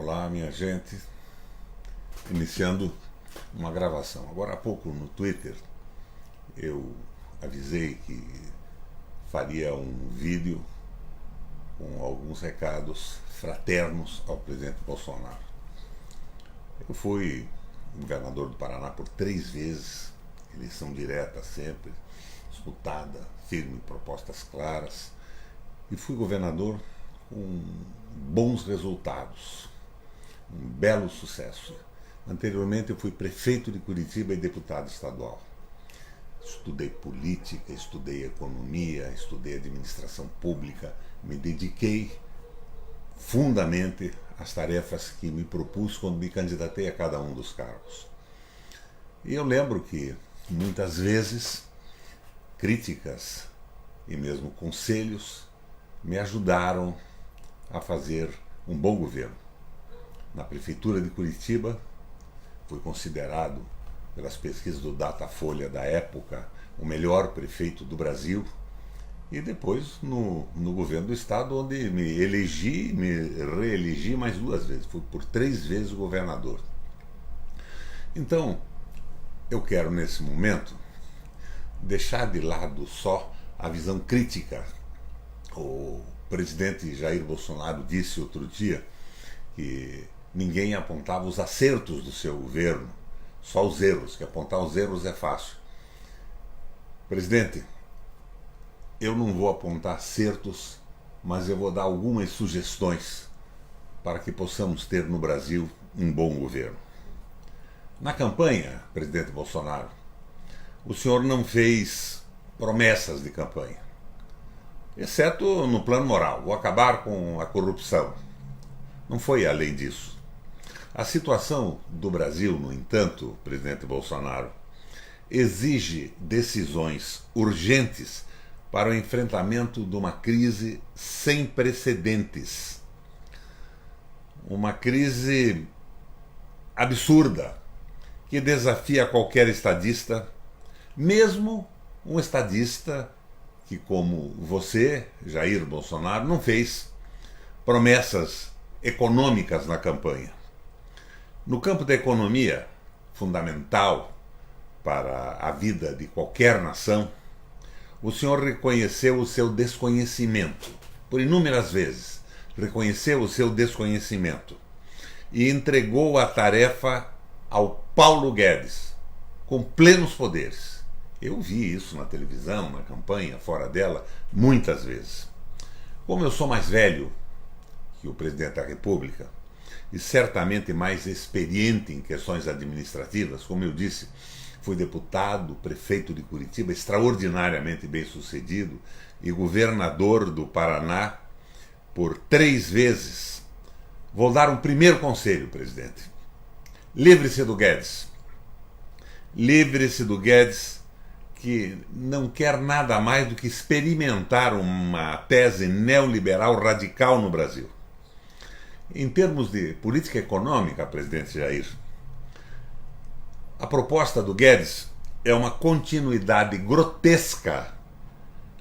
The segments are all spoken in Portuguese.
Olá, minha gente. Iniciando uma gravação. Agora há pouco no Twitter eu avisei que faria um vídeo com alguns recados fraternos ao presidente Bolsonaro. Eu fui governador do Paraná por 3 vezes, eleição direta sempre, disputada, firme, propostas claras, e fui governador com bons resultados, um belo sucesso. Anteriormente eu fui prefeito de Curitiba e deputado estadual. Estudei política, estudei economia, estudei administração pública, me dediquei fundamente às tarefas que me propus quando me candidatei a cada um dos cargos. E eu lembro que muitas vezes críticas e mesmo conselhos me ajudaram a fazer um bom governo. Na prefeitura de Curitiba, fui considerado pelas pesquisas do Datafolha da época o melhor prefeito do Brasil, e depois no governo do estado, onde me reelegi mais 2 vezes, fui por 3 vezes governador. Então, eu quero nesse momento deixar de lado só a visão crítica. O presidente Jair Bolsonaro disse outro dia que ninguém apontava os acertos do seu governo, só os erros, que apontar os erros é fácil. Presidente, eu não vou apontar acertos, mas eu vou dar algumas sugestões para que possamos ter no Brasil um bom governo. Na campanha, presidente Bolsonaro, o senhor não fez promessas de campanha, exceto no plano moral, vou acabar com a corrupção. Não foi além disso. A situação do Brasil, no entanto, presidente Bolsonaro, exige decisões urgentes para o enfrentamento de uma crise sem precedentes. Uma crise absurda, que desafia qualquer estadista, mesmo um estadista que, como você, Jair Bolsonaro, não fez promessas econômicas na campanha. No campo da economia, fundamental para a vida de qualquer nação, o senhor reconheceu o seu desconhecimento, por inúmeras vezes, reconheceu o seu desconhecimento e entregou a tarefa ao Paulo Guedes, com plenos poderes. Eu vi isso na televisão, na campanha, fora dela, muitas vezes. Como eu sou mais velho que o presidente da República e certamente mais experiente em questões administrativas, como eu disse, fui deputado, prefeito de Curitiba, extraordinariamente bem-sucedido, e governador do Paraná por 3 vezes. Vou dar um primeiro conselho, presidente. Livre-se do Guedes. Livre-se do Guedes, que não quer nada mais do que experimentar uma tese neoliberal radical no Brasil. Em termos de política econômica, presidente Jair, a proposta do Guedes é uma continuidade grotesca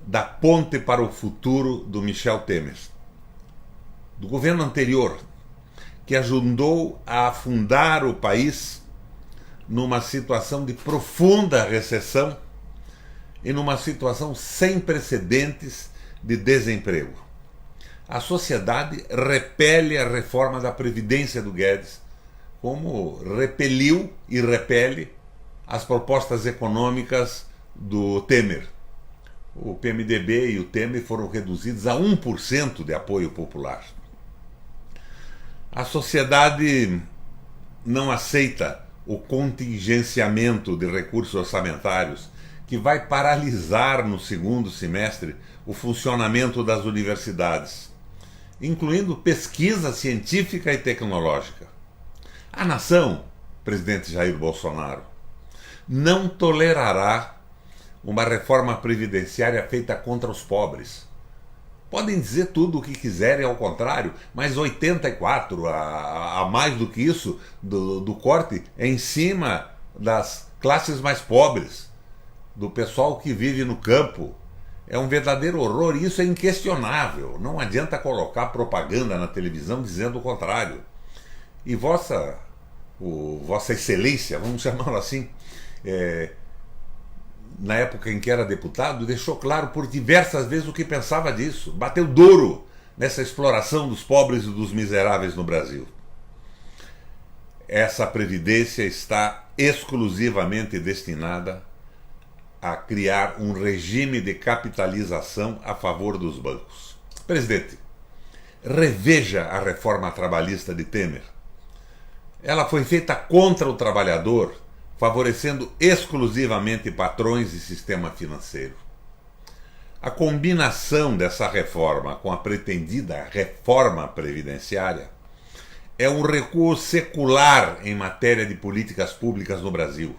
da ponte para o futuro do Michel Temer, do governo anterior, que ajudou a afundar o país numa situação de profunda recessão e numa situação sem precedentes de desemprego. A sociedade repele a reforma da Previdência do Guedes, como repeliu e repele as propostas econômicas do Temer. O PMDB e o Temer foram reduzidos a 1% de apoio popular. A sociedade não aceita o contingenciamento de recursos orçamentários, que vai paralisar no segundo semestre o funcionamento das universidades, incluindo pesquisa científica e tecnológica. A nação, presidente Jair Bolsonaro, não tolerará uma reforma previdenciária feita contra os pobres. Podem dizer tudo o que quiserem ao contrário, mas 84, a mais do que isso, do corte é em cima das classes mais pobres, do pessoal que vive no campo. É um verdadeiro horror e isso é inquestionável. Não adianta colocar propaganda na televisão dizendo o contrário. E Vossa Excelência, vamos chamá-lo assim, na época em que era deputado, deixou claro por diversas vezes o que pensava disso. Bateu duro nessa exploração dos pobres e dos miseráveis no Brasil. Essa previdência está exclusivamente destinada a criar um regime de capitalização a favor dos bancos. Presidente, reveja a reforma trabalhista de Temer. Ela foi feita contra o trabalhador, favorecendo exclusivamente patrões e sistema financeiro. A combinação dessa reforma com a pretendida reforma previdenciária é um recuo secular em matéria de políticas públicas no Brasil.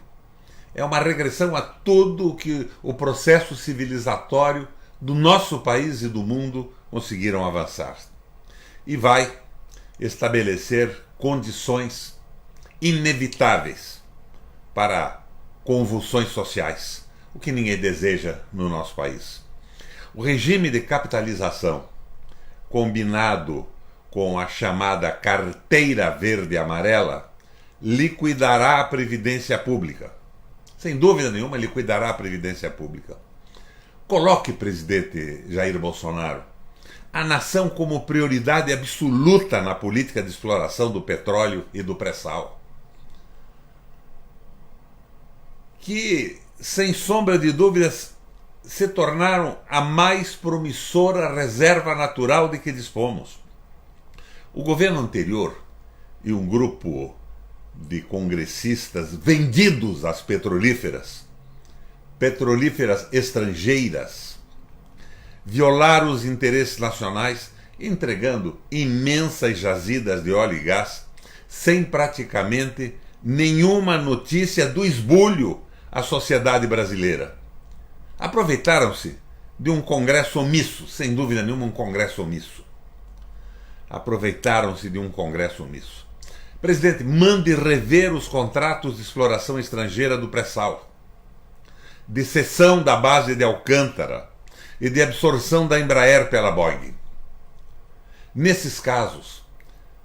É uma regressão a tudo o que o processo civilizatório do nosso país e do mundo conseguiram avançar. E vai estabelecer condições inevitáveis para convulsões sociais, o que ninguém deseja no nosso país. O regime de capitalização, combinado com a chamada carteira verde-amarela, liquidará a Previdência Pública. Sem dúvida nenhuma, liquidará a Previdência Pública. Coloque, presidente Jair Bolsonaro, a nação como prioridade absoluta na política de exploração do petróleo e do pré-sal, que, sem sombra de dúvidas, se tornaram a mais promissora reserva natural de que dispomos. O governo anterior e um grupo de congressistas vendidos às petrolíferas estrangeiras, violaram os interesses nacionais, entregando imensas jazidas de óleo e gás, sem praticamente nenhuma notícia do esbulho à sociedade brasileira. Aproveitaram-se de um Congresso omisso, sem dúvida nenhuma um Congresso omisso. Aproveitaram-se de um Congresso omisso. Presidente, mande rever os contratos de exploração estrangeira do pré-sal, de cessão da base de Alcântara e de absorção da Embraer pela Boeing. Nesses casos,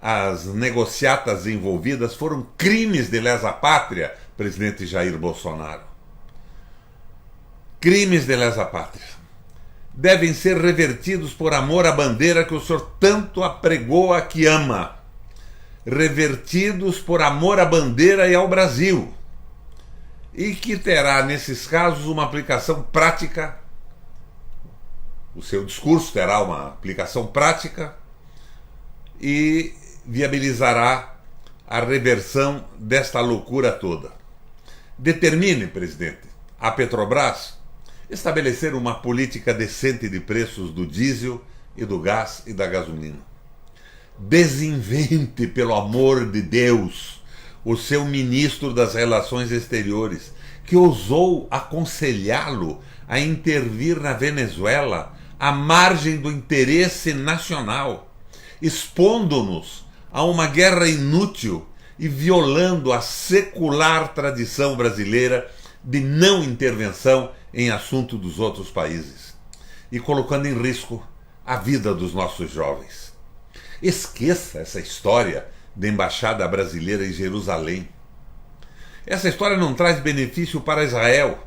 as negociatas envolvidas foram crimes de lesa-pátria, presidente Jair Bolsonaro. Crimes de lesa-pátria. Devem ser revertidos por amor à bandeira que o senhor tanto apregou a que ama. Revertidos por amor à bandeira e ao Brasil. E que terá, nesses casos, uma aplicação prática. O seu discurso terá uma aplicação prática e viabilizará a reversão desta loucura toda. Determine, presidente, a Petrobras estabelecer uma política decente de preços do diesel e do gás e da gasolina. Desinvente, pelo amor de Deus, o seu ministro das Relações Exteriores, que ousou aconselhá-lo a intervir na Venezuela à margem do interesse nacional, expondo-nos a uma guerra inútil e violando a secular tradição brasileira de não intervenção em assunto dos outros países e colocando em risco a vida dos nossos jovens. Esqueça essa história da embaixada brasileira em Jerusalém. Essa história não traz benefício para Israel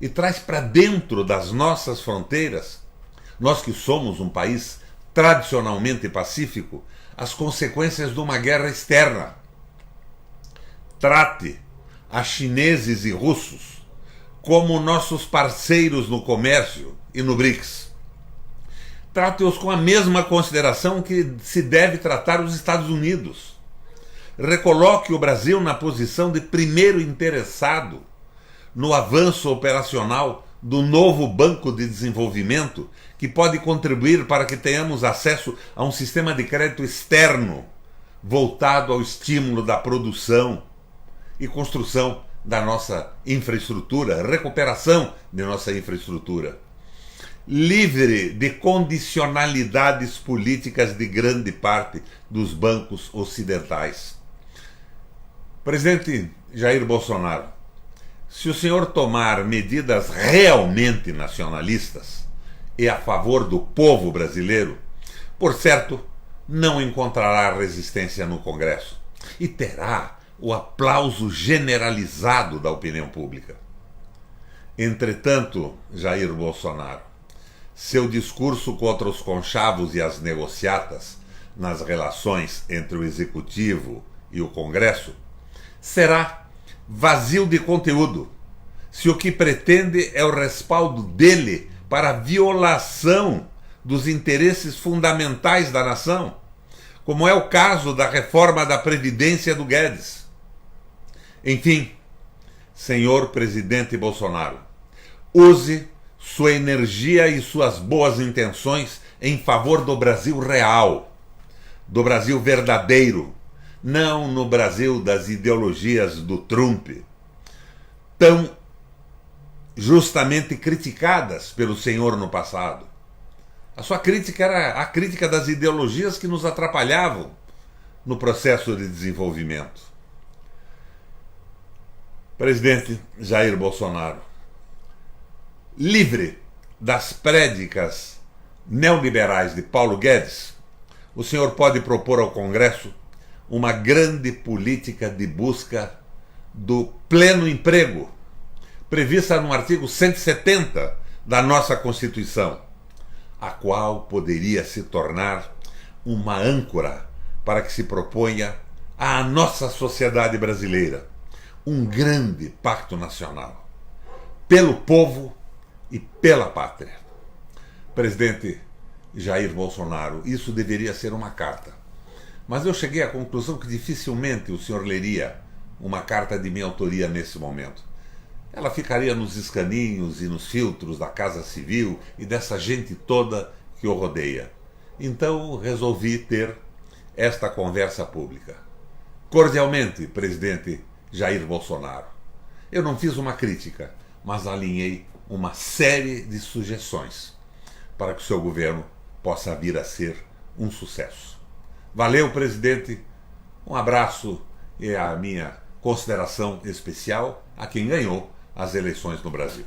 e traz para dentro das nossas fronteiras, nós que somos um país tradicionalmente pacífico, as consequências de uma guerra externa. Trate a chineses e russos como nossos parceiros no comércio e no BRICS. Trate-os com a mesma consideração que se deve tratar os Estados Unidos. Recoloque o Brasil na posição de primeiro interessado no avanço operacional do novo Banco de Desenvolvimento, que pode contribuir para que tenhamos acesso a um sistema de crédito externo voltado ao estímulo da produção e construção da nossa infraestrutura, recuperação de nossa infraestrutura, livre de condicionalidades políticas de grande parte dos bancos ocidentais. Presidente Jair Bolsonaro, se o senhor tomar medidas realmente nacionalistas e a favor do povo brasileiro, por certo, não encontrará resistência no Congresso. e terá o aplauso generalizado da opinião pública. Entretanto, Jair Bolsonaro, seu discurso contra os conchavos e as negociatas nas relações entre o Executivo e o Congresso será vazio de conteúdo, se o que pretende é o respaldo dele para a violação dos interesses fundamentais da nação, como é o caso da reforma da Previdência do Guedes. Enfim, senhor presidente Bolsonaro, use sua energia e suas boas intenções em favor do Brasil real, do Brasil verdadeiro, não no Brasil das ideologias do Trump, tão justamente criticadas pelo senhor no passado. A sua crítica era a crítica das ideologias que nos atrapalhavam no processo de desenvolvimento. Presidente Jair Bolsonaro, livre das prédicas neoliberais de Paulo Guedes, o senhor pode propor ao Congresso uma grande política de busca do pleno emprego, prevista no artigo 170 da nossa Constituição, a qual poderia se tornar uma âncora para que se proponha à nossa sociedade brasileira um grande pacto nacional, pelo povo e pela pátria. Presidente Jair Bolsonaro, isso deveria ser uma carta. Mas eu cheguei à conclusão que dificilmente o senhor leria uma carta de minha autoria nesse momento. Ela ficaria nos escaninhos e nos filtros da Casa Civil e dessa gente toda que o rodeia. Então resolvi ter esta conversa pública. Cordialmente, presidente Jair Bolsonaro. Eu não fiz uma crítica, mas alinhei uma série de sugestões para que o seu governo possa vir a ser um sucesso. Valeu, presidente. Um abraço e a minha consideração especial a quem ganhou as eleições no Brasil.